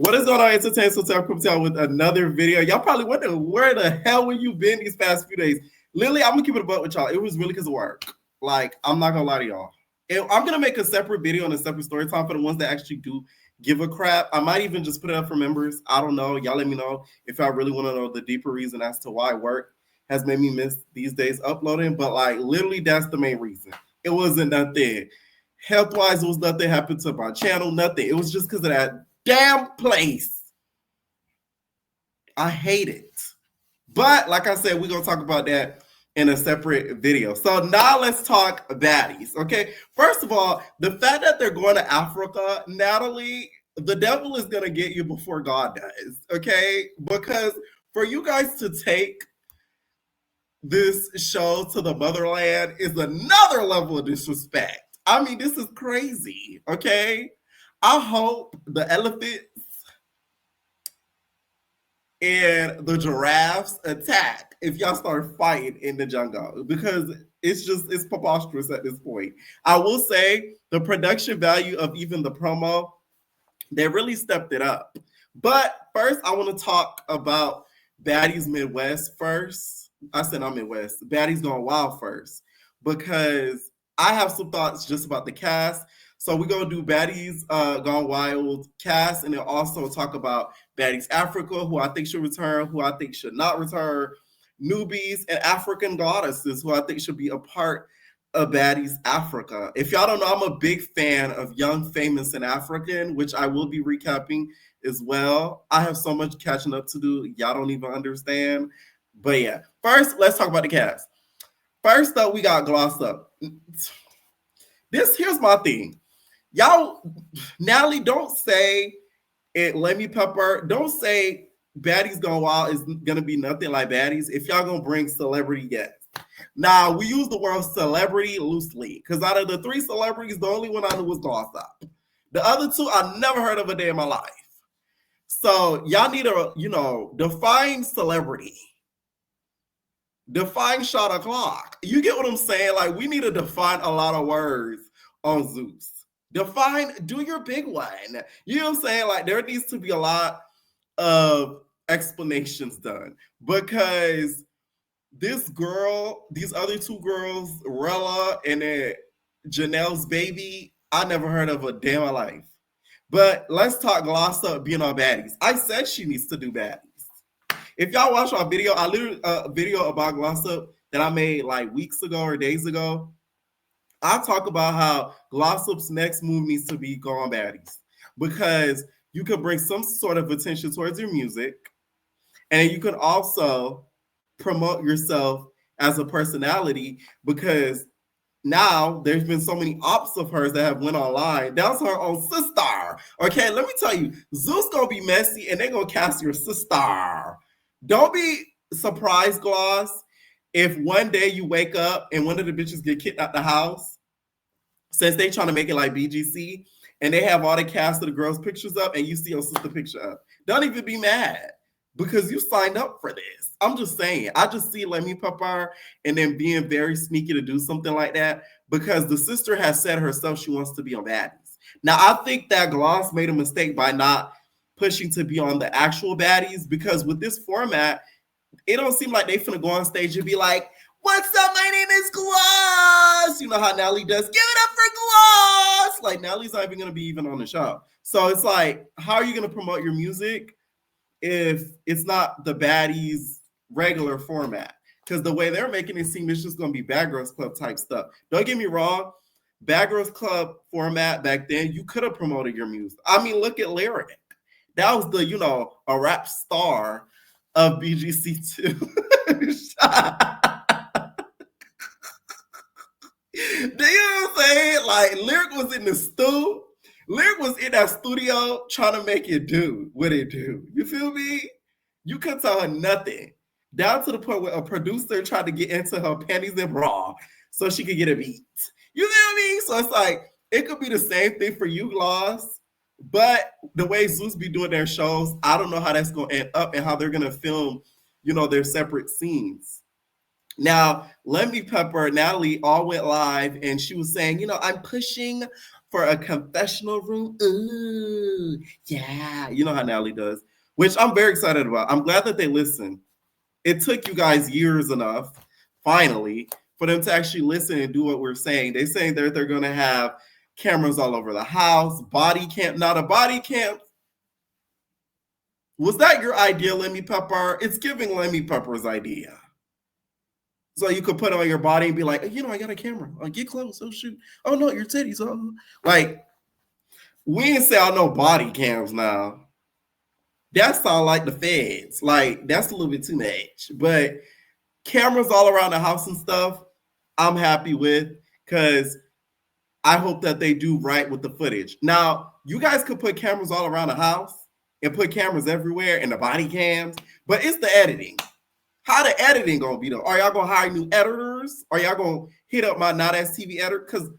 What is going on, Entertainment Hotel? Coming out with another video. Y'all probably wonder where the hell were you been these past few days. Literally, I'm gonna keep it a buck with y'all. It was really because of work. Like, I'm not gonna lie to y'all. I'm gonna make a separate video and a separate story time for the ones that actually do give a crap. I might even just put it up for members. I don't know. Y'all let me know if y'all really want to know the deeper reason as to why work has made me miss these days uploading. But like, literally, that's the main reason. It wasn't nothing health-wise. It was nothing happened to my channel. Nothing. It was just because of that damn place. I hate it. But like I said, we're going to talk about that in a separate video. So now let's talk baddies, okay? First of all, the fact that they're going to Africa, Natalie, the devil is going to get you before God does, okay? Because for you guys to take this show to the motherland is another level of disrespect. I mean, this is crazy, okay? I hope the elephants and the giraffes attack if y'all start fighting in the jungle, because it's preposterous at this point. I will say the production value of even the promo, they really stepped it up. But first, I want to talk about Baddies Midwest first. I said I'm Midwest. Baddies Gone Wild first, because I have some thoughts just about the cast. So we're going to do Baddies Gone Wild cast, and then also talk about Baddies Africa, who I think should return, who I think should not return, newbies, and African goddesses, who I think should be a part of Baddies Africa. If y'all don't know, I'm a big fan of Young, Famous, and African, which I will be recapping as well. I have so much catching up to do. Y'all don't even understand. But yeah, first, let's talk about the cast. First up, we got Gloss Up. Here's my thing. Y'all, Natalie, don't say it. Lemmy Pepper, don't say Baddies Gone Wild is gonna be nothing like Baddies if y'all gonna bring celebrity guests. Now, we use the word celebrity loosely, because out of the three celebrities, the only one I knew was Gloss Up. The other two I never heard of a day in my life. So y'all need to, define celebrity. Define shot o'clock. You get what I'm saying? Like, we need to define a lot of words on Zeus. Do your big one. You know what I'm saying? Like, there needs to be a lot of explanations done, because this girl, these other two girls, Rella and then Janelle's baby, I never heard of a day in my life. But let's talk Gloss Up being on Baddies. I said she needs to do Baddies. If y'all watch our video, I literally a video about Gloss Up that I made like weeks ago or days ago. I talk about how Gloss Up's next move needs to be Gone Baddies, because you can bring some sort of attention towards your music, and you can also promote yourself as a personality, because now there's been so many ops of hers that have went online. That's her own sister. Okay, let me tell you, Zeus gonna be messy, and they're gonna cast your sister. Don't be surprised, Gloss, if one day you wake up and one of the bitches get kicked out the house, since they trying to make it like BGC, and they have all the cast of the girls' pictures up, and you see your sister picture up. Don't even be mad, because you signed up for this. I'm just saying. I just see Lemmy Pepper and then being very sneaky to do something like that, because the sister has said herself she wants to be on Baddies. Now, I think that Gloss made a mistake by not pushing to be on the actual Baddies, because with this format, it don't seem like they finna go on stage and be like, "What's up? My name is Gloss." You know how Natalie does. Give it up for Gloss. Like, Natalie's not even gonna be even on the show. So it's like, how are you gonna promote your music if it's not the Baddies regular format? Because the way they're making it seem, it's just gonna be Bad Girls Club type stuff. Don't get me wrong. Bad Girls Club format back then, you could have promoted your music. I mean, look at Lyric. That was the, a rap star of BGC2. Do you know what I'm saying? Like, Lyric was in the stew. Lyric was in that studio trying to make it do what it do. You feel me? You couldn't tell her nothing. Down to the point where a producer tried to get into her panties and bra so she could get a beat. You know what I mean? So it's like, it could be the same thing for you, Gloss. But the way Zeus be doing their shows, I don't know how that's going to end up and how they're going to film, their separate scenes. Now, Lemmy Pepper, Natalie all went live, and she was saying, I'm pushing for a confessional room. Ooh. ooh, yeah. You know how Natalie does, which I'm very excited about. I'm glad that they listen. It took you guys years enough, finally, for them to actually listen and do what we're saying. They're saying that they're going to have cameras all over the house, body cam, not a body cam. Was that your idea, Lemmy Pepper? It's giving Lemmy Pepper's idea. So you could put it on your body and be like, I got a camera. Get close. Oh, shoot. Oh, no, your titties. Oh. Like, we ain't sell no body cams now. That sound like the feds. Like, that's a little bit too much. But cameras all around the house and stuff, I'm happy with, because I hope that they do right with the footage. Now, you guys could put cameras all around the house and put cameras everywhere and the body cams, but it's the editing. How the editing gonna be though? Are y'all gonna hire new editors? Are y'all gonna hit up my Not As TV editor? Because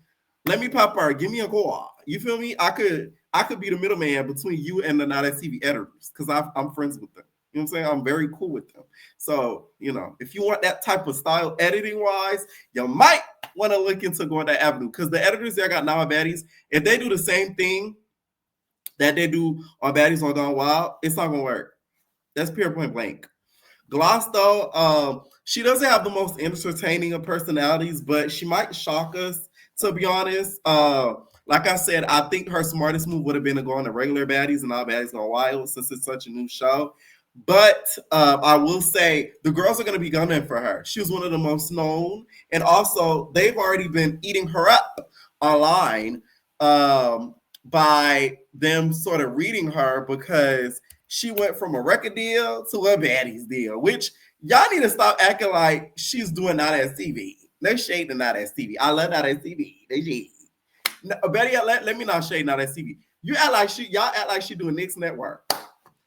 let me pop out, give me a call. You feel me? I could be the middleman between you and the Not As TV editors, because I'm friends with them. You know what I'm saying? I'm very cool with them. So, if you want that type of style editing wise, you might want to look into going that avenue, because the editors that I got now on Baddies, if they do the same thing that they do on Baddies on Gone Wild, it's not gonna work. That's pure point blank. Gloss, though, she doesn't have the most entertaining of personalities, but she might shock us, to be honest. Like I said, I think her smartest move would have been to go on the regular Baddies and not Baddies Gone Wild, since it's such a new show. But I will say the girls are going to be gunning for her. She was one of the most known. And also, they've already been eating her up online by them sort of reading her, because she went from a record deal to a Baddies deal, which y'all need to stop acting like she's doing Not As TV. They shade the Not As TV. I love Not As TV. They shade. Betty, let me not shade Not As TV. Y'all act like she doing Nick's Network.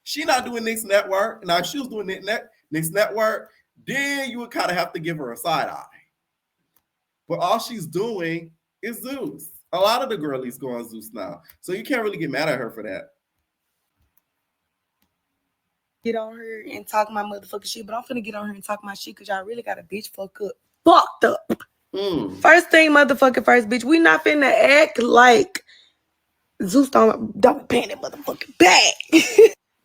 She not doing Nick's Network. Now, if she was doing Nick's Network, then you would kind of have to give her a side eye. But all she's doing is Zeus. A lot of the girlies go on Zeus now. So you can't really get mad at her for that. Get on her and talk my motherfucking shit, but I'm finna get on her and talk my shit, because y'all really got a bitch fucked up. First thing, motherfucking first, bitch, we not finna act like Zeus don't pay that motherfucking back.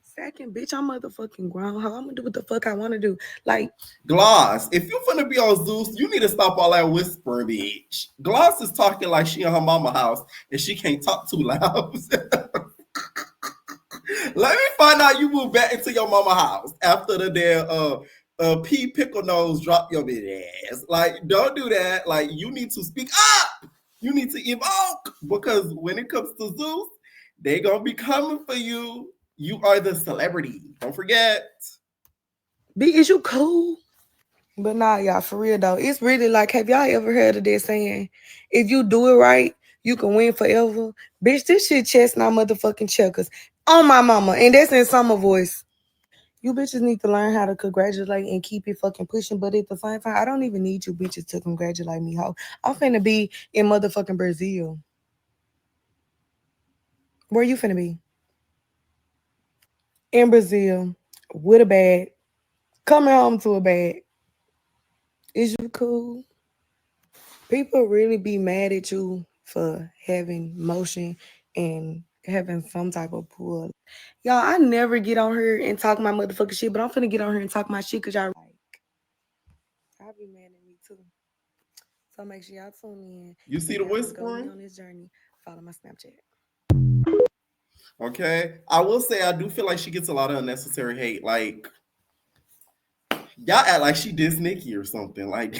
Second, bitch, I'm motherfucking grown. How I'm gonna do what the fuck I wanna do? Like, Gloss, if you finna be on Zeus, you need to stop all that whispering, bitch. Gloss is talking like she in her mama house and she can't talk too loud. Let me find out you move back into your mama house after the damn P pickle nose drop your bitch ass. Like, don't do that. Like, you need to speak up. You need to evoke, because when it comes to Zeus, they gonna be coming for you. You are the celebrity. Don't forget. B, is you cool? But nah, y'all, for real though, it's really like, have y'all ever heard of that saying, if you do it right, you can win forever? Bitch, this shit chestnut motherfucking checkers on my mama, and that's in summer voice. You bitches need to learn how to congratulate and keep it fucking pushing, but at the same time, I don't even need you bitches to congratulate me, ho. I'm finna be in motherfucking Brazil. Where you finna be? In Brazil, with a bag, coming home to a bag. Is you cool? People really be mad at you for having motion and having some type of pull. Y'all, I never get on here and talk my motherfucking shit, but I'm finna get on here and talk my shit, because y'all like, y'all be mad at me too. So make sure y'all tune in. You see the whispering? On this journey. Follow my Snapchat. Okay. I will say I do feel like she gets a lot of unnecessary hate. Like, y'all act like she dissed Nikki or something. Like,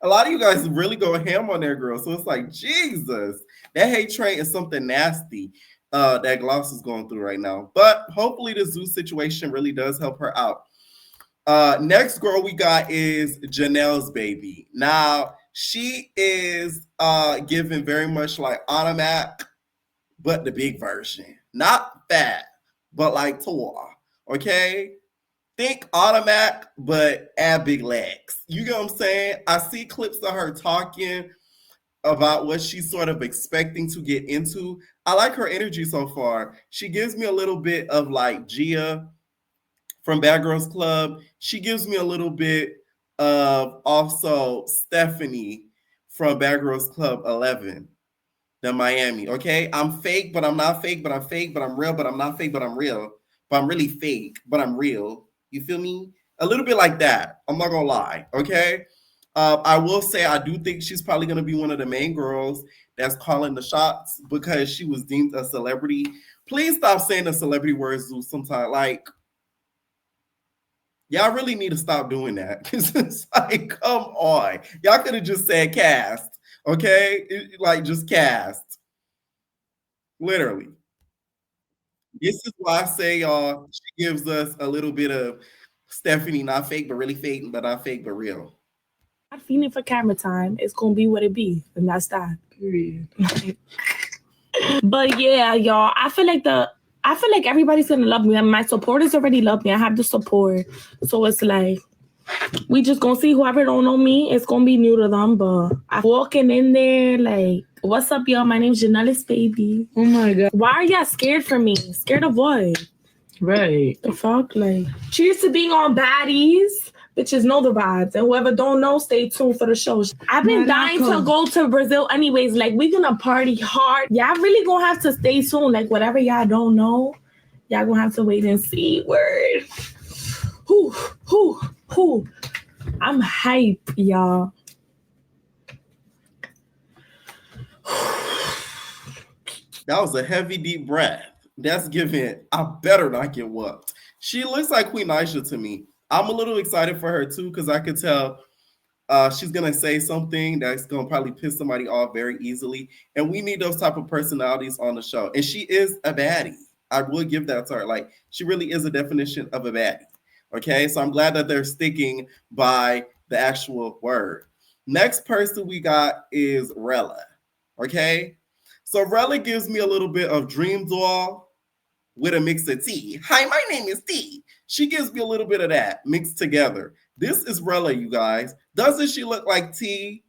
a lot of you guys really go ham on that girl. So it's like, Jesus, that hate train is something nasty that Gloss is going through right now. But hopefully the Zeus situation really does help her out. Next girl we got is Janelle's baby. Now, she is given very much like Automac, but the big version. Not fat, but like Tor. Okay? Think Automac, but add big legs. You get what I'm saying? I see clips of her talking about what she's sort of expecting to get into. I like her energy so far. She gives me a little bit of like Gia from Bad Girls Club. She gives me a little bit of also Stephanie from Bad Girls Club 11. than Miami. Okay, I'm fake, but I'm not fake, but I'm fake, but I'm real, but I'm not fake, but I'm real, but I'm really fake, but I'm real. You feel me? A little bit like that. I'm not gonna lie. Okay. I will say I do think she's probably gonna be one of the main girls that's calling the shots because she was deemed a celebrity. Please stop saying the celebrity words sometimes. Like, y'all really need to stop doing that. Cause it's like, come on. Y'all could have just said cast. Okay? Like just cast. Literally. This is why I say y'all, she gives us a little bit of Stephanie, not fake, but really fake, but not fake, but real. Not feeling for camera time. It's gonna be what it be, and that's that. Period. But yeah, y'all, I feel like everybody's gonna love me. And my supporters already love me. I have the support, so it's like we just gonna see whoever don't know me. It's gonna be new to them, but I walking in there like, what's up, y'all? My name's Janelle's baby. Oh my God. Why are y'all scared for me? Scared of what? Right. The fuck? Like, cheers to being on Baddies. Bitches know the vibes. And whoever don't know, stay tuned for the show. I've been dying to go to Brazil anyways. Like, we gonna party hard. Y'all really gonna have to stay tuned. Like, whatever y'all don't know, y'all gonna have to wait and see. Word. Whoo. I'm hype, y'all. That was a heavy, deep breath. That's giving, I better not get whooped. She looks like Queen Aisha to me. I'm a little excited for her too, because I could tell she's gonna say something that's gonna probably piss somebody off very easily. And we need those type of personalities on the show. And she is a baddie. I will give that to her. Like, she really is a definition of a baddie. Okay, so I'm glad that they're sticking by the actual word. Next person we got is Rella. Okay, so Rella gives me a little bit of Dream Doll with a mix of tea. Hi, my name is T. She gives me a little bit of that mixed together. This is Rella, you guys. Doesn't she look like T?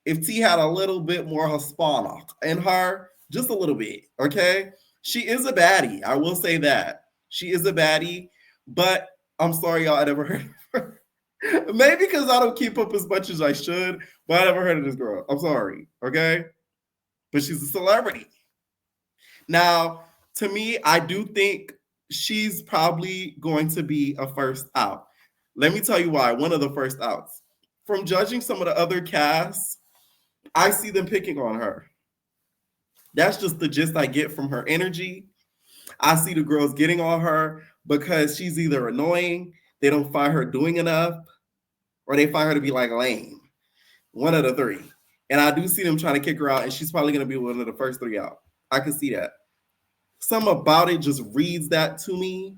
If T had a little bit more Hispanic in her, just a little bit, okay? She is a baddie. I will say that. She is a baddie, but I'm sorry, y'all, I never heard of her. Maybe because I don't keep up as much as I should, but I never heard of this girl. I'm sorry, okay? But she's a celebrity. Now, to me, I do think she's probably going to be a first out. Let me tell you why. One of the first outs. From judging some of the other casts, I see them picking on her. That's just the gist I get from her energy. I see the girls getting on her because she's either annoying, they don't find her doing enough, or they find her to be like lame. One of the three. And I do see them trying to kick her out, and she's probably going to be one of the first three out. I can see that. Some about it just reads that to me,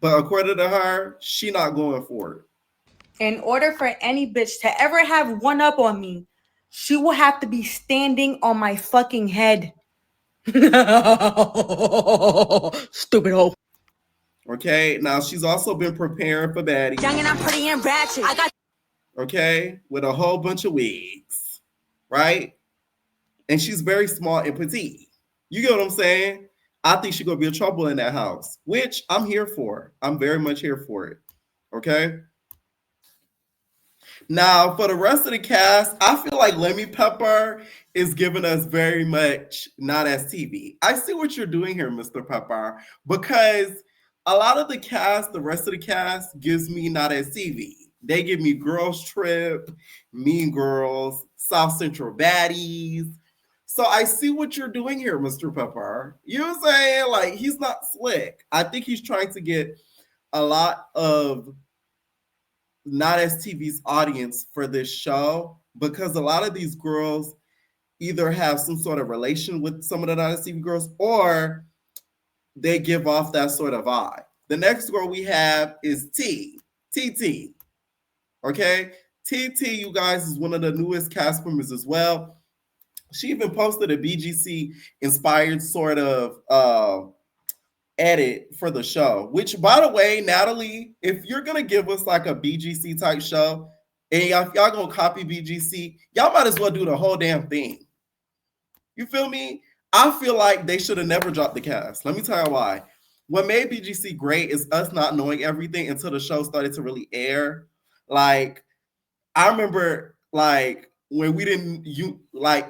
but according to her, she not going for it. In order for any bitch to ever have one up on me, she will have to be standing on my fucking head. Stupid hoe. Okay, now she's also been preparing for Baddies. Young and I'm pretty and ratchet. I got okay, with a whole bunch of wigs, right? And she's very small and petite. You get what I'm saying? I think she's gonna be in trouble in that house, which I'm here for. I'm very much here for it. Okay. Now, for the rest of the cast, I feel like Lemmy Pepper is giving us very much not as TV. I see what you're doing here, Mr. Pepper, because a lot of the cast, the rest of the cast, gives me not as TV. They give me Girls Trip, Mean Girls, South Central Baddies. So I see what you're doing here, Mr. Pepper. You know what I'm saying? Like, he's not slick. I think he's trying to get a lot of not as TV's audience for this show because a lot of these girls either have some sort of relation with some of the not as TV girls or they give off that sort of vibe. The next girl we have is TT. Okay? TT, you guys, is one of the newest cast members as well. She even posted a BGC inspired sort of edit for the show, which, by the way, Natalie, if you're gonna give us like a BGC type show and y'all gonna copy BGC, y'all might as well do the whole damn thing. You feel me? I feel like they should have never dropped the cast. Let me tell you why. What made BGC great is us not knowing everything until the show started to really air. Like, I remember like when we didn't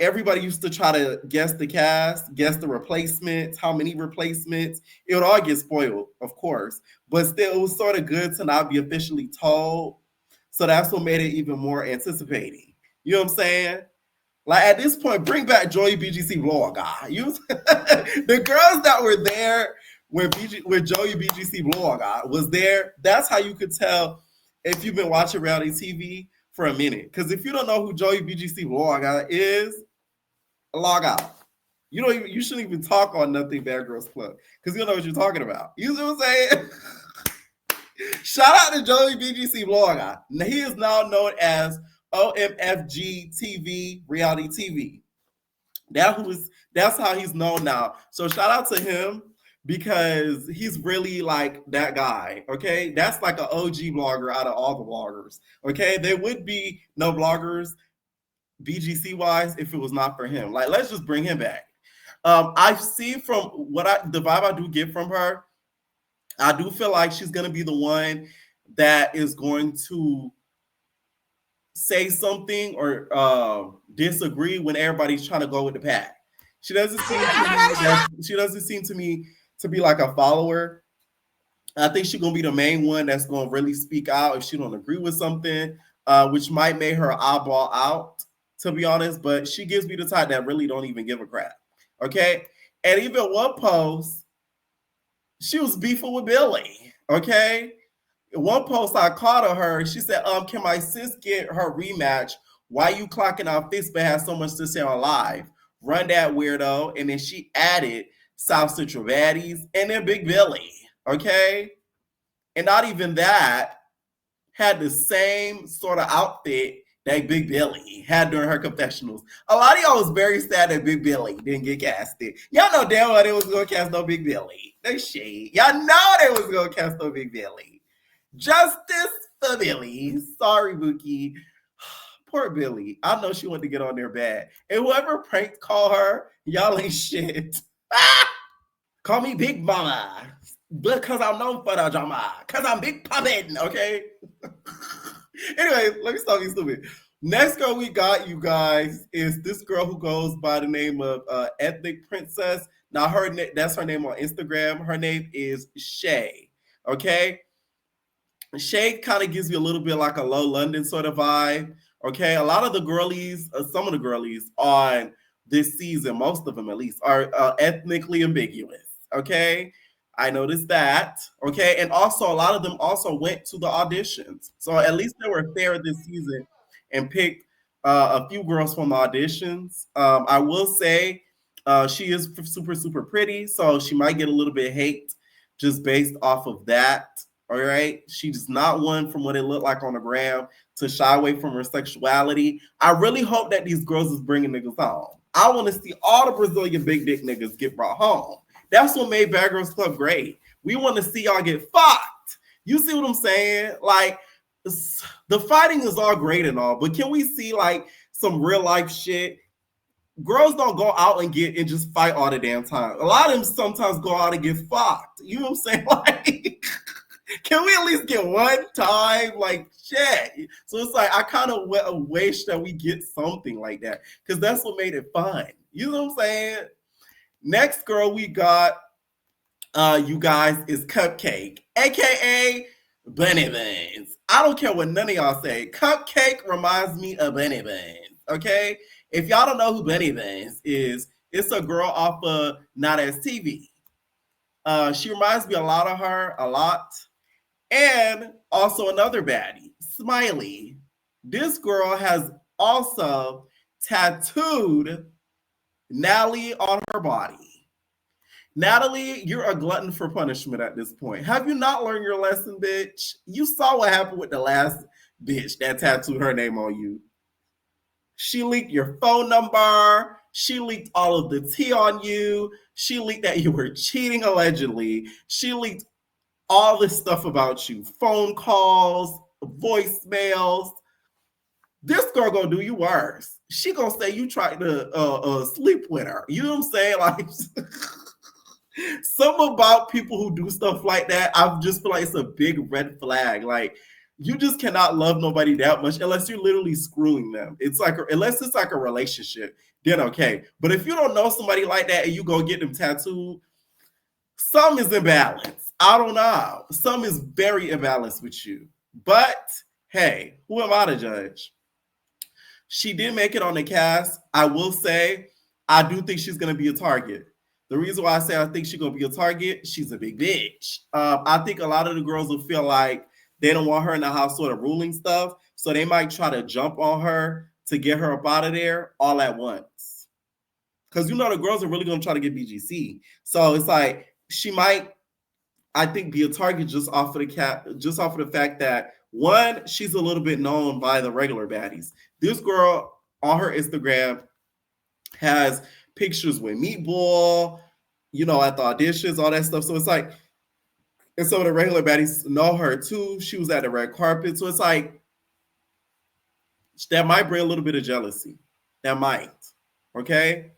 everybody used to try to guess the cast, guess the replacements, how many replacements. It would all get spoiled, of course. But still, it was sort of good to not be officially told. So that's what made it even more anticipating. You know what I'm saying? Like at this point, bring back Joey BGC Vlog guy. The girls that were there when Joey BGC Vlog guy was there. That's how you could tell if you've been watching reality TV for a minute. Because if you don't know who Joey BGC Vlog guy is, log out. You shouldn't even talk on Nothing Bad Girls Club because you don't know what you're talking about. You see what I'm saying? Shout out to Joey BGC Vlog guy. He is now known as OMFG TV, reality TV. That's how he's known now. So shout out to him because he's really like that guy. Okay, that's like an OG vlogger out of all the vloggers. Okay, there would be no vloggers BGC wise if it was not for him. Like, let's just bring him back. I see from the vibe I do get from her, I do feel like she's gonna be the one that is going to say something or disagree when everybody's trying to go with the pack. She doesn't seem to me to be like a follower. I think she's gonna be the main one that's gonna really speak out if she don't agree with something, which might make her eyeball out, to be honest. But she gives me the type that really don't even give a crap. Okay, and even one post, she was beefing with Billy. Okay. One post I caught of her, she said, can my sis get her rematch? Why you clocking out this but has so much to say on live? Run that weirdo. And then she added South Central Baddies and then Big Billy. Okay? And not even that, had the same sort of outfit that Big Billy had during her confessionals. A lot of y'all was very sad that Big Billy didn't get casted. Y'all know damn well they was going to cast no Big Billy. They shade. Y'all know they was going to cast no Big Billy. Justice for Billy. Sorry, Mookie. Poor Billy. I know she wanted to get on there bad. And whoever pranked call her, y'all ain't shit. Call me Big Mama. Because I'm known for the drama. Because I'm Big Poppin', okay? Anyway, let me stop being stupid. Next girl we got, you guys, is this girl who goes by the name of Ethnic Princess. Now, that's her name on Instagram. Her name is Shay, okay? Shay kind of gives you a little bit like a Low London sort of vibe. Okay, a lot of the girlies, some of the girlies on this season, most of them at least, are ethnically ambiguous. Okay, I noticed that. Okay, and also a lot of them also went to the auditions. So at least they were fair this season and picked a few girls from the auditions. I will say she is super, super pretty, so she might get a little bit of hate just based off of that. All right. She's not one from what it looked like on the gram to shy away from her sexuality. I really hope that these girls is bringing niggas home. I want to see all the Brazilian big dick niggas get brought home. That's what made Bad Girls Club great. We want to see y'all get fucked. You see what I'm saying? Like, the fighting is all great and all, but can we see like some real life shit? Girls don't go out and just fight all the damn time. A lot of them sometimes go out and get fucked. You know what I'm saying? Like, can we at least get one time? Like, shit. So it's like, I kind of wish that we get something like that because that's what made it fun. You know what I'm saying? Next girl we got, you guys, is Cupcake, a.k.a. Bunny Buns. I don't care what none of y'all say. Cupcake reminds me of Bunny Buns, okay? If y'all don't know who Bunny Buns is, it's a girl off of Not As TV. She reminds me a lot of her, a lot. And also another baddie, Smiley. This girl has also tattooed Natalie on her body. Natalie, you're a glutton for punishment at this point. Have you not learned your lesson, bitch? You saw what happened with the last bitch that tattooed her name on you. She leaked your phone number. She leaked all of the tea on you. She leaked that you were cheating allegedly. She leaked all this stuff about you, phone calls, voicemails. This girl gonna do you worse. She gonna say you tried to sleep with her. You know what I'm saying? Like, something about people who do stuff like that, I just feel like it's a big red flag. Like, You just cannot love nobody that much unless you're literally screwing them. It's like, unless it's like a relationship, then okay. But if you don't know somebody like that and you go get them tattooed, some is imbalance. I don't know. Some is very imbalanced with you. But hey, who am I to judge? She did make it on the cast. I will say, I do think she's going to be a target. The reason why I say I think she's going to be a target, she's a big bitch. I think a lot of the girls will feel like they don't want her in the house sort of ruling stuff. So they might try to jump on her to get her up out of there all at once. Because you know the girls are really going to try to get BGC. So it's like she might, I think, be a target just off of the fact that, one, she's a little bit known by the regular baddies. This girl on her Instagram has pictures with Meatball, you know, at the auditions, all that stuff. So it's like, and some of the regular baddies know her too. She was at the red carpet. So it's like, that might bring a little bit of jealousy. That might. Okay?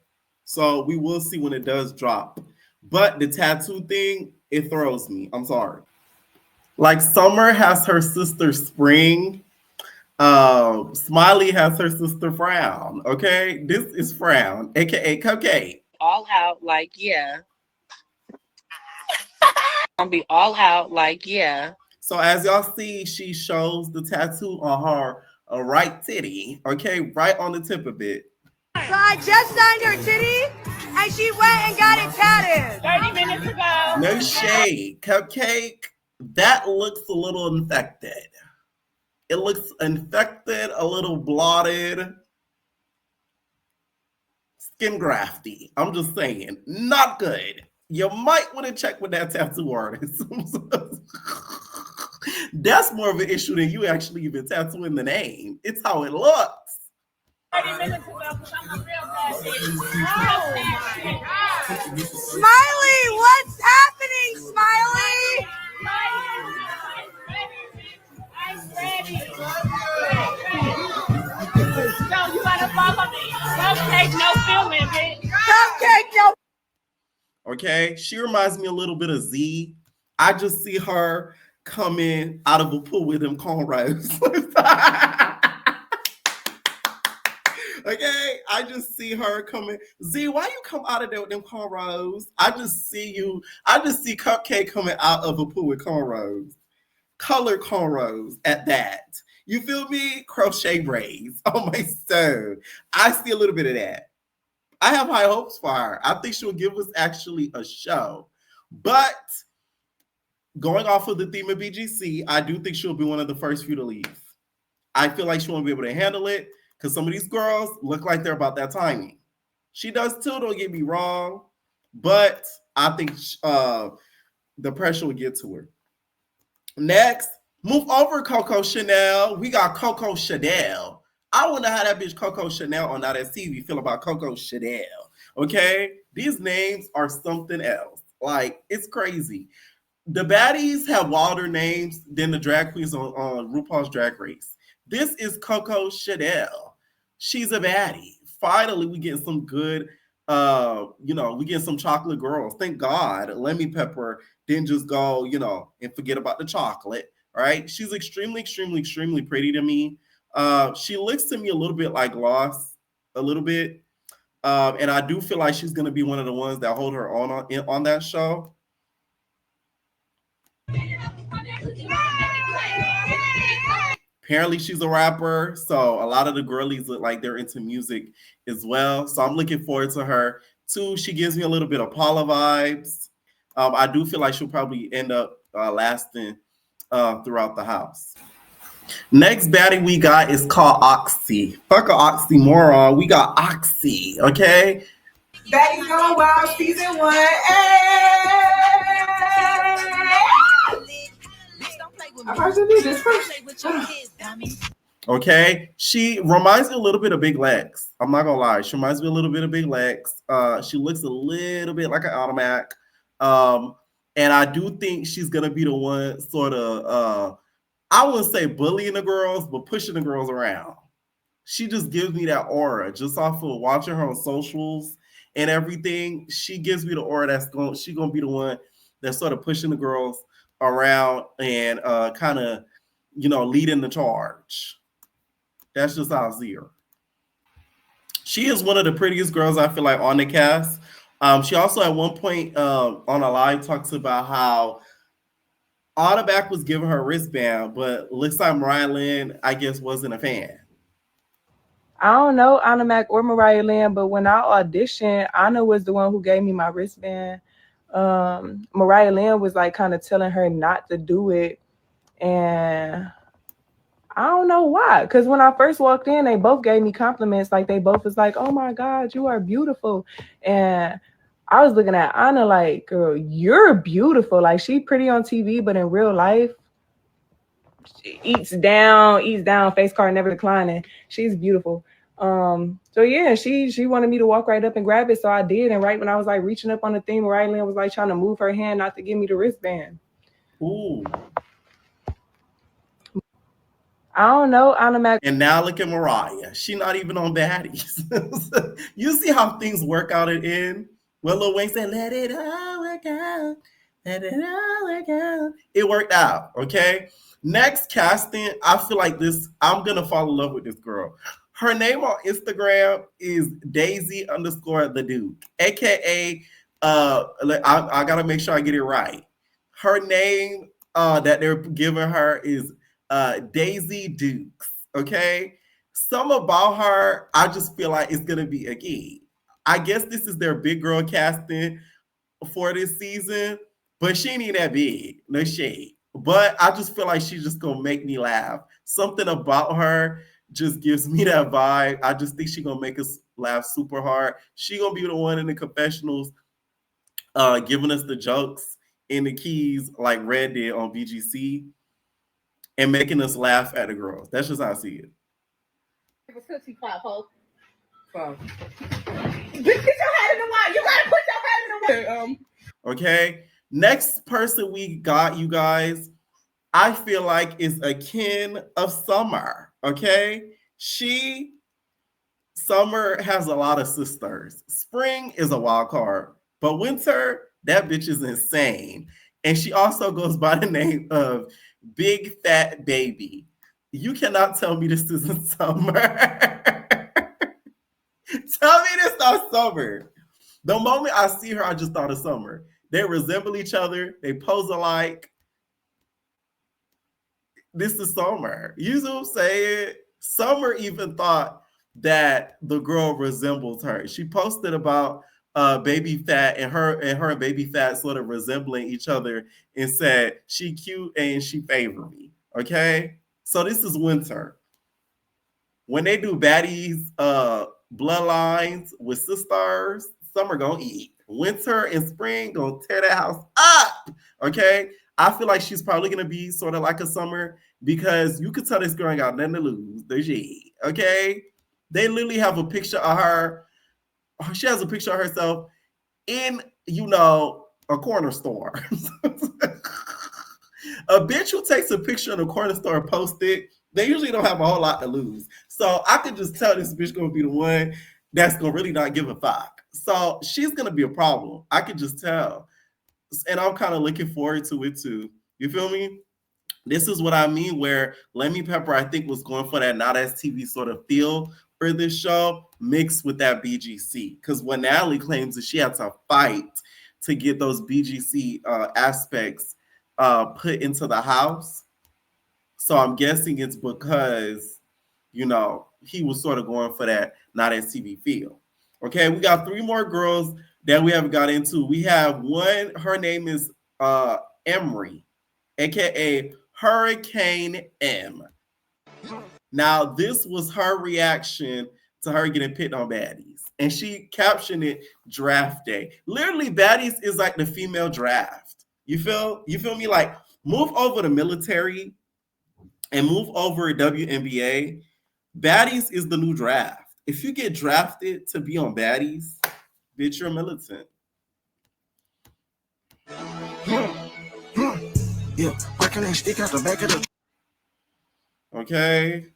So we will see when it does drop. But the tattoo thing, it throws me. I'm sorry. Like Summer has her sister Spring. Smiley has her sister Frown. Okay? This is Frown, aka Cupcake. All out like, yeah. Gonna be all out like, yeah. So as y'all see, she shows the tattoo on her right titty, okay, right on the tip of it. So I just signed her titty, and she went and got it tatted 30 minutes ago. No shade. Cupcake, that looks a little infected. It looks infected, a little blotted, skin grafty. I'm just saying, not good. You might want to check with that tattoo artist. That's more of an issue than you actually even tattooing the name. It's how it looks. 30 minutes ago, because I'm a real bad bitch. Oh my God. Smiley, what's happening, Smiley? I'm ready. No, you gotta follow me. Cupcake, no feeling, bitch. Cupcake, no. Okay, she reminds me a little bit of Z. I just see her coming out of a pool with them cornrows. Okay, I just see her coming. Z, why you come out of there with them cornrows? I just see Cupcake coming out of a pool with cornrows. Colored cornrows at that. You feel me? Crochet braids on my stone. I see a little bit of that. I have high hopes for her. I think she'll give us actually a show. But going off of the theme of BGC, I do think she'll be one of the first few to leave. I feel like she won't be able to handle it because some of these girls look like they're about that timing. She does too, don't get me wrong. But I think the pressure will get to her. Next, move over Coco Chanel. We got Coco Chanel. I wonder how that bitch Coco Chanel on Now That's TV feel about Coco Chanel. Okay? These names are something else. Like, it's crazy. The baddies have wilder names than the drag queens on RuPaul's Drag Race. This is Coco Chanel. She's a baddie. Finally, we get some good, we get some chocolate girls. Thank God Lemmy Pepper didn't just go, and forget about the chocolate, right? She's extremely, extremely, extremely pretty to me. She looks to me a little bit like Gloss, a little bit. And I do feel like she's going to be one of the ones that hold her on that show. Apparently she's a rapper, so a lot of the girlies look like they're into music as well. So I'm looking forward to her. Two, she gives me a little bit of Paula vibes. I do feel like she'll probably end up lasting throughout the house. Next baddie we got is called Oxy. Fuck a oxymoron. We got Oxy, okay? Baddies Gone Wild season 1. I probably do this first. Okay, she reminds me a little bit of Big Lex. I'm not gonna lie, she reminds me a little bit of Big Lex. She looks a little bit like an automatic. And I do think she's gonna be the one sort of I wouldn't say bullying the girls, but pushing the girls around. She just gives me that aura just off of watching her on socials and everything. She gives me the aura she's gonna be the one that's sort of pushing the girls around and kind of, leading the charge. That's just how I see her. She is one of the prettiest girls I feel like on the cast. She also at one point on a live talks about how Audiback was giving her a wristband, but looks like Mariah Lynn, I guess, wasn't a fan. I don't know Anna Mac or Mariah Lynn, but when I auditioned, Anna was the one who gave me my wristband. Mariah Lynn was like kind of telling her not to do it, and I don't know why. Because when I first walked in, they both gave me compliments. Like they both was like, "Oh my God, you are beautiful," and I was looking at Anna like, "Girl, you're beautiful. Like she pretty on TV, but in real life, she eats down, face card never declining. She's beautiful." So yeah, she wanted me to walk right up and grab it, so I did. And right when I was like reaching up on the thing, Mariah Lynn was like trying to move her hand not to give me the wristband. Ooh. I don't know, Anna Mac. And now look at Mariah. She not even on Baddies. You see how things work out at end? Well, Lil Wayne said, let it all work out. Let it all work out. It worked out, okay? Next casting, I feel like this, I'm going to fall in love with this girl. Her name on Instagram is Daisy_the Duke, a.k.a. I got to make sure I get it right. Her name that they're giving her is Daisy Dukes, okay? Some about her, I just feel like it's gonna be a key. I guess this is their big girl casting for this season, but she ain't even that big, no shade. But I just feel like she's just gonna make me laugh. Something about her just gives me that vibe. I just think she's gonna make us laugh super hard. She gonna be the one in the confessionals giving us the jokes and the keys like Red did on BGC. And making us laugh at the girls. That's just how I see it. Okay. Next person we got, you guys, I feel like is a kin of Summer. Okay. Summer has a lot of sisters. Spring is a wild card, but Winter, that bitch is insane. And she also goes by the name of Big Fat Baby. You cannot tell me this isn't Summer. Tell me this not Summer. The moment I see her, I just thought of Summer. They resemble each other. They pose alike. This is Summer. You know what I'm saying? Summer even thought that the girl resembles her. She posted about Baby Fat and her and Baby Fat sort of resembling each other and said she cute and she favor me. Okay, so this is Winter. When they do Baddies bloodlines with sisters, Summer gonna eat. Winter and Spring gonna tear that house up. Okay, I feel like she's probably gonna be sort of like a Summer because you could tell this girl ain't got nothing to lose. Does she? Okay, they literally have a picture of her. She has a picture of herself in, a corner store. A bitch who takes a picture in a corner store and posts it, they usually don't have a whole lot to lose. So I could just tell this bitch gonna be the one that's gonna really not give a fuck. So she's gonna be a problem. I could just tell. And I'm kind of looking forward to it too. You feel me? This is what I mean, where Lemmy Pepper, I think, was going for that not as TV sort of feel for this show, mixed with that BGC. Because when Natalie claims that she had to fight to get those BGC aspects put into the house. So I'm guessing it's because, he was sort of going for that not as TV feel. Okay, we got 3 more girls that we haven't got into. We have one, her name is Emery, aka Hurricane M. Now, this was her reaction to her getting picked on Baddies. And she captioned it draft day. Literally, Baddies is like the female draft. You feel me? Like, move over the military and move over WNBA. Baddies is the new draft. If you get drafted to be on Baddies, bitch, you're militant. Yeah, why can't they stick out the back of the... Okay.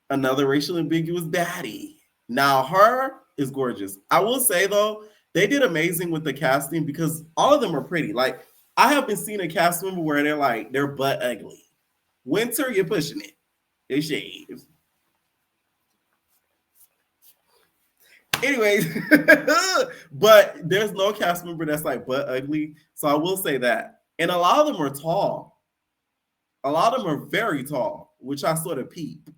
Another racially ambiguous baddie. Now, her is gorgeous. I will say, though, they did amazing with the casting because all of them are pretty. Like, I have been seeing a cast member where they're butt ugly. Winter, you're pushing it. They shave. Anyways, but there's no cast member that's like butt ugly. So I will say that. And a lot of them are tall. A lot of them are very tall, which I sort of peep.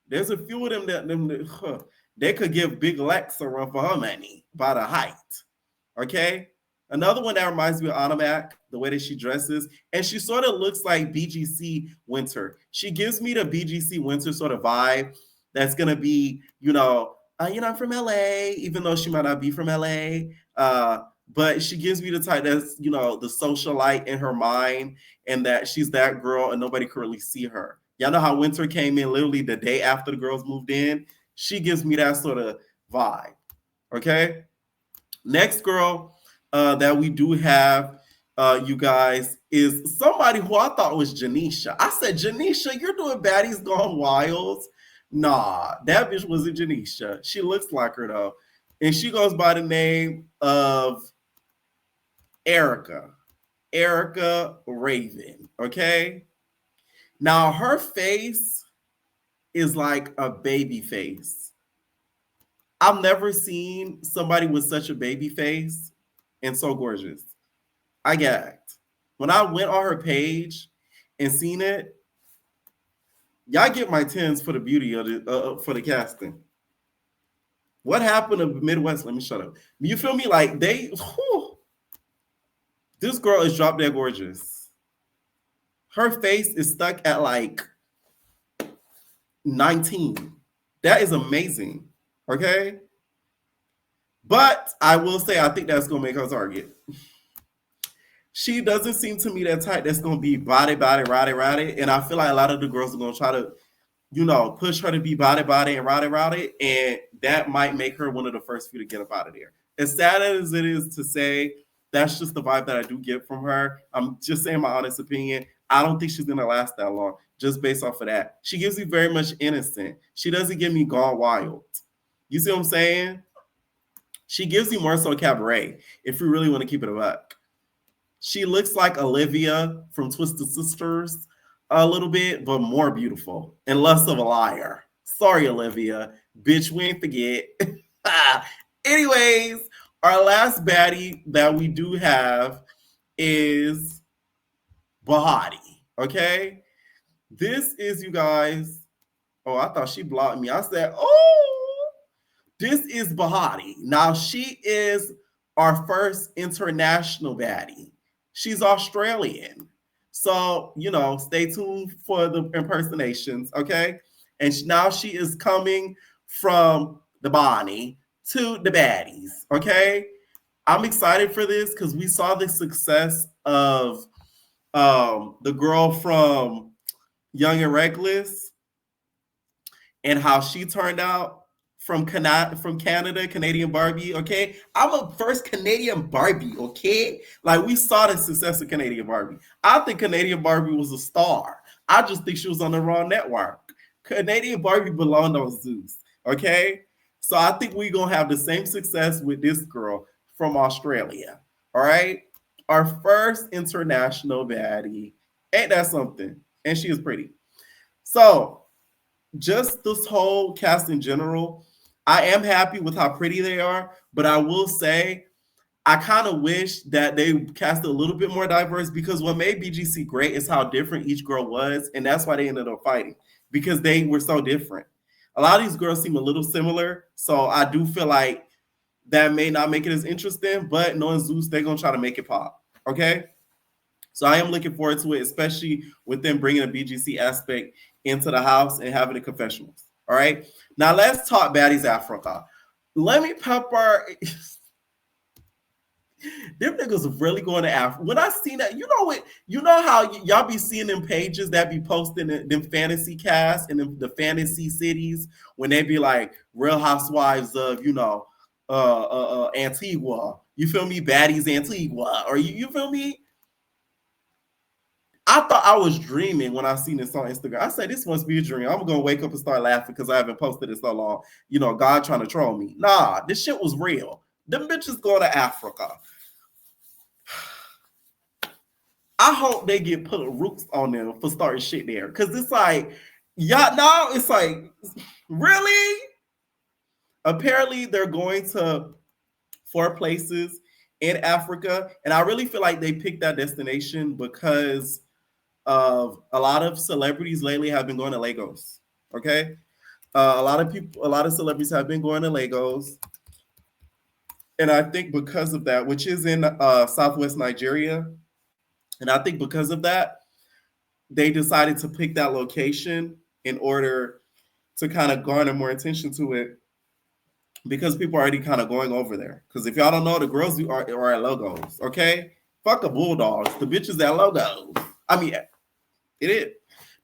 There's a few of them they could give Big Lex a run for her money by the height. Okay? Another one that reminds me of Anna the way that she dresses, and she sort of looks like BGC Winter. She gives me the BGC Winter sort of vibe that's going to be, I'm from LA, even though she might not be from LA. But she gives me the type that's, the socialite in her mind, and that she's that girl and nobody could really see her. Y'all know how Winter came in literally the day after the girls moved in? She gives me that sort of vibe. Okay? Next girl that we do have, you guys, is somebody who I thought was Janisha. I said, Janisha, you're doing Baddies Gone Wild. Nah, that bitch wasn't Janisha. She looks like her, though. And she goes by the name of Erica Raven, okay? Now, her face is like a baby face. I've never seen somebody with such a baby face and so gorgeous. I gagged. When I went on her page and seen it, y'all get my 10s for the beauty of for the casting. What happened to Midwest? Let me shut up. You feel me? Like this girl is drop dead gorgeous. Her face is stuck at like 19. That is amazing. Okay? But I will say, I think that's going to make her target. She doesn't seem to me that type that's going to be body, rowdy. And I feel like a lot of the girls are going to try to, push her to be body, and rowdy. And that might make her one of the first few to get up out of there. As sad as it is to say, that's just the vibe that I do get from her. I'm just saying my honest opinion. I don't think she's going to last that long, just based off of that. She gives me very much innocent. She doesn't give me gone wild. You see what I'm saying? She gives me more so cabaret, if we really want to keep it a buck. She looks like Olivia from Twisted Sisters a little bit, but more beautiful and less of a liar. Sorry, Olivia. Bitch, we ain't forget. Anyways, our last baddie that we do have is Bahati. Okay? This is, you guys. Oh, I thought she blocked me. I said, oh, this is Bahati. Now, she is our first international baddie. She's Australian. So, stay tuned for the impersonations, okay? And now she is coming from the Bonnie to the Baddies, okay? I'm excited for this because we saw the success of the girl from Young and Reckless and how she turned out from Canada, Canadian Barbie, okay? I'm a first Canadian Barbie, okay? Like, we saw the success of Canadian Barbie. I think Canadian Barbie was a star. I just think she was on the wrong network. Canadian Barbie belonged on Zeus, okay? So I think we're going to have the same success with this girl from Australia, all right? Our first international baddie. Ain't that something? And she is pretty. So, just this whole cast in general, I am happy with how pretty they are, but I will say I kind of wish that they cast a little bit more diverse, because what made BGC great is how different each girl was, and that's why they ended up fighting, because they were so different. A lot of these girls seem a little similar, so I do feel like that may not make it as interesting, but knowing Zeus, they're going to try to make it pop, okay? So I am looking forward to it, especially with them bringing a BGC aspect into the house and having the confessionals. All right. Now let's talk Baddies Africa. Let me pepper. Them niggas really going to Africa. When I seen that, you know how y'all be seeing them pages that be posting them fantasy casts and the fantasy cities when they be like Real Housewives of Antigua. You feel me? Baddies Antigua, or you feel me? I thought I was dreaming when I seen this on Instagram. I said, this must be a dream. I'm going to wake up and start laughing because I haven't posted it so long. God trying to troll me. Nah, this shit was real. Them bitches going to Africa. I hope they get put roots on them for starting shit there. Cause it's like, now it's like, really? Apparently they're going to 4 places in Africa. And I really feel like they picked that destination because of a lot of celebrities lately have been going to Lagos. Okay. A lot of celebrities have been going to Lagos. And I think because of that, which is in Southwest Nigeria, and I think because of that, they decided to pick that location in order to kind of garner more attention to it because people are already kind of going over there. Because if y'all don't know, the girls are at Logos, okay? Fuck the Bulldogs. The bitches at Logos. I mean, it is.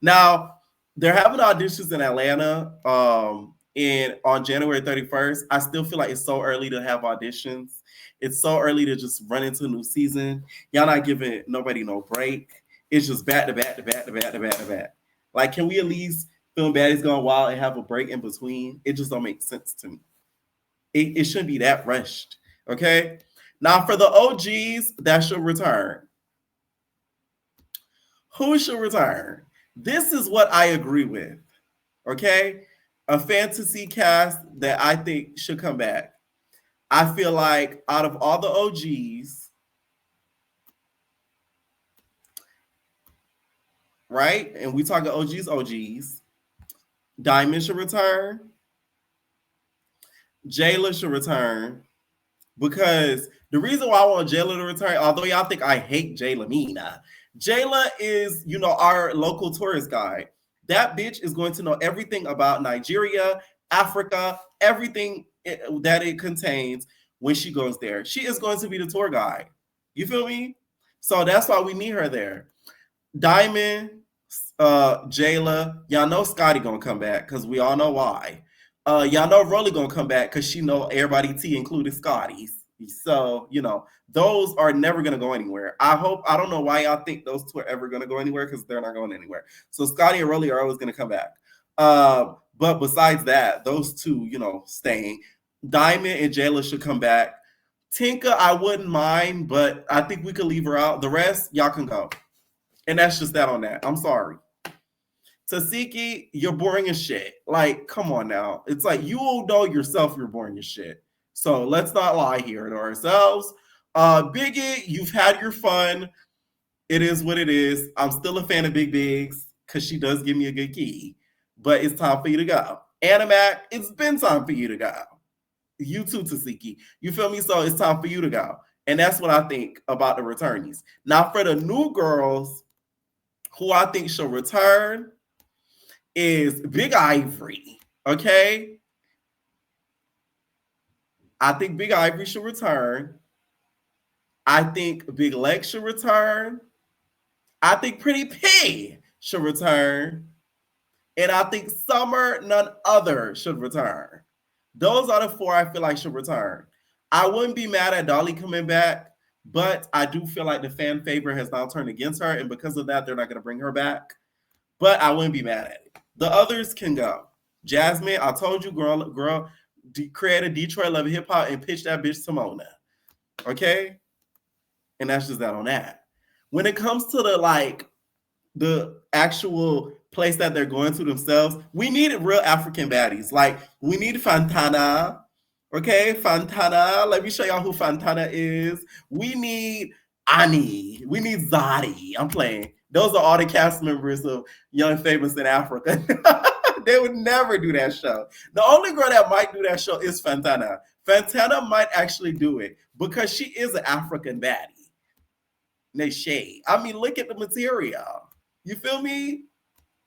Now, they're having auditions in Atlanta on January 31st. I still feel like it's so early to have auditions. It's so early to just run into a new season. Y'all not giving nobody no break. It's just back to back to back to back to back to back. Like, can we at least film Baddies Gone Wild and have a break in between? It just don't make sense to me. It shouldn't be that rushed. Okay? Now, for the OGs, that should return. Who should return? This is what I agree with. Okay? A fantasy cast that I think should come back. I feel like out of all the OGs, right? And we talking OGs. Diamond should return. Jayla should return. Because the reason why I want Jayla to return, although y'all think I hate Jayla Mina, Jayla is, our local tourist guide. That bitch is going to know everything about Nigeria, Africa, everything that it contains when she goes there. She is going to be the tour guide. You feel me? So that's why we need her there. Diamond, Jayla, y'all know Scotty gonna come back because we all know why. Y'all know Rolly gonna come back because she know everybody T included Scotty's. So, those are never gonna go anywhere. I don't know why y'all think those two are ever gonna go anywhere because they're not going anywhere. So Scotty and Rolly are always gonna come back. But besides that, those two, staying. Diamond and Jayla should come back. Tinka, I wouldn't mind, but I think we could leave her out. The rest, y'all can go. And that's just that on that. I'm sorry. Tasiki, you're boring as shit. Like, come on now. It's like you all know yourself you're boring as shit. So let's not lie here to ourselves. Biggie, you've had your fun. It is what it is. I'm still a fan of Big Bigs because she does give me a good key. But it's time for you to go. Animac, it's been time for you to go. You too, Tasiki. You feel me? So it's time for you to go. And that's what I think about the returnees. Now, for the new girls, who I think should return is Big Ivory. Okay? I think Big Ivory should return. I think Big Lex should return. I think Pretty P should return. And I think Summer None Other should return. Those are the 4 I feel like should return. I wouldn't be mad at Dolly coming back, but I do feel like the fan favorite has now turned against her, and because of that, they're not going to bring her back. But I wouldn't be mad at it. The others can go. Jasmine, I told you, girl, create a Detroit Love Hip Hop and pitch that bitch to Mona. Okay? And that's just that on that. When it comes to the actual place that they're going to themselves, we need real African baddies. Like, we need Fantana. Okay, Fantana. Let me show y'all who Fantana is. We need Ani. We need Zadi. I'm playing. Those are all the cast members of Young Famous in Africa. They would never do that show. The only girl that might do that show is Fantana. Fantana might actually do it because she is an African baddie. They shade. I mean, look at the material. You feel me?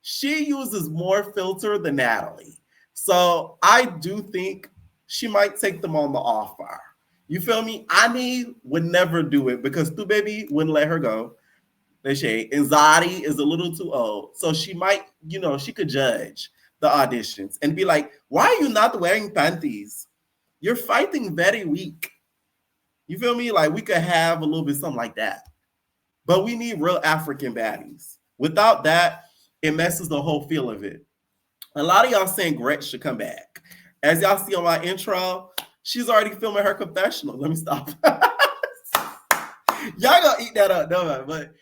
She uses more filter than Natalie. So I do think she might take them on the offer. You feel me? Ani would never do it because Stu Baby wouldn't let her go. They shade. And Zadi is a little too old. So she might, she could judge the auditions and be like, why are you not wearing panties? You're fighting very weak. You feel me? Like, we could have a little bit something like that. But we need real African baddies. Without that, it messes the whole feel of it. A lot of y'all saying Gretch should come back. As y'all see on my intro, she's already filming her confessional. Let me stop. Y'all gonna eat that up, don't I? But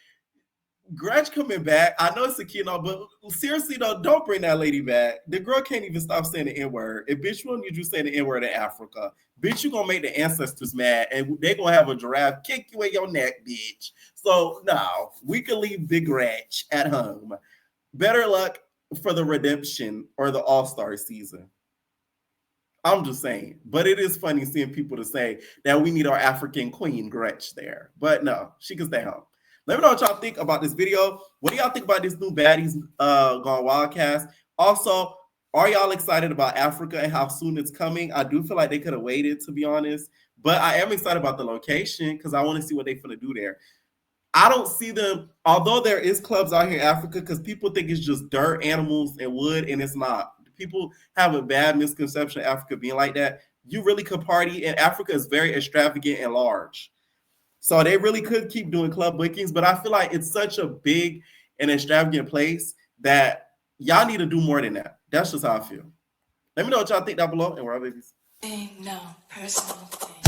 Gretch coming back. I know it's a kid, but seriously though, don't bring that lady back. The girl can't even stop saying the N-word. If bitch won't need you saying the N-word in Africa, bitch, you gonna make the ancestors mad, and they gonna have a giraffe kick you in your neck, bitch. So no, we can leave Big Gretch at home. Better luck for the redemption or the All-Star season. I'm just saying, but it is funny seeing people to say that we need our African queen Gretch there. But no, she can stay home. Let me know what y'all think about this video. What do y'all think about this new Baddies Gone Wildcast? Also, are y'all excited about Africa and how soon it's coming? I do feel like they could have waited, to be honest. But I am excited about the location because I want to see what they're going to do there. I don't see them, although there is clubs out here in Africa, because people think it's just dirt, animals, and wood, and it's not. People have a bad misconception of Africa being like that. You really could party, and Africa is very extravagant and large. So they really could keep doing club bookings, but I feel like it's such a big and extravagant place that y'all need to do more than that. That's just how I feel. Let me know what y'all think down below, and we're all babies. Ain't no personal thing.